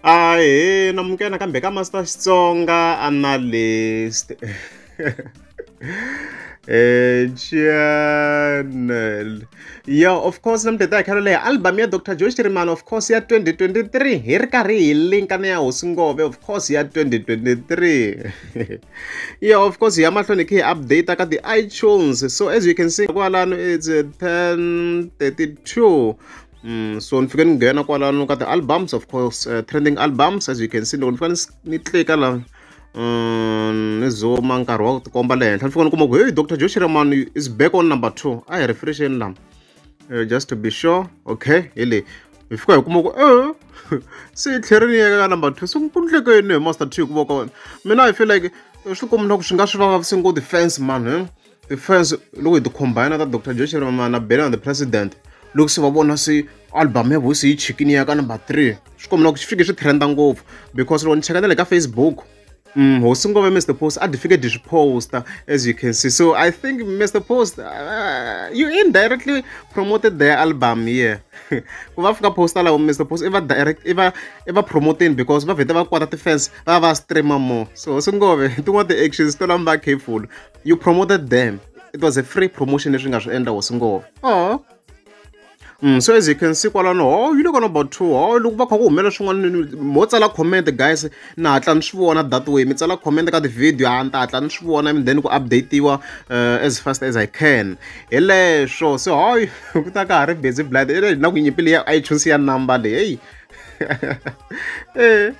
Ahee, namukela kambe ka Master Xitsonga analyst. Channel. Yeah, of course, namteta khale album ya Dr. Joe Shirimani, of course, ya 2023. Hi ri karhi hi link na ya Hosingove, of course, ya 2023. Yeah, of course, ya mahlweni khi update ka the iTunes. So as you can see, kwalano it's 10:32. So nifike ngena kwalano ka the albums, of course, trending albums. As you can see, nifike ni click la nizoma nkarhi wa tikomba le henhla nifike ni kuma ku hey, Dr. Joe Shirimani is back on number 2. I refresh in lam just to be sure. Okay, hele hi fika hi kuma ku se hi tlherini eka number 2. So ku ndleke yini hi Master 2 ku voko mina I feel like swi komba ku swi nga swi vava singo the fans man, the fans loko hi ti combine ta Dr. Joe Shirimani na Benny the President loko se va vona se album ya voice yi chikini ya ka number 3 swi komba ku swi fike swi trenda ngopfu because loko ni cheka na le ka Facebook Hosingove Mr. Post I defeated this post as you can see. So I think Mr. Post you indirectly promoted their album here. Ku va fika posta la Mr. Post eva promoting because va vete va kwata ti fans va streamer more. So Hosingove do want the actions to lamba careful. You promoted them. It was a free promotion leswi nga swi endla Hosingove. Oh. So as you can see kwalano you look on about 2 loko va kha ku humela swin'wana mo tsala comment guys na hatla ni swi vona that way mi tsala comment ka the video ni ta hatla ni swi vona and then ku updateiwa as fast as I can hi leswo so hayi ku ta ka ha ri busy blood na ku nyimpile ya iTunes ya number leyi hey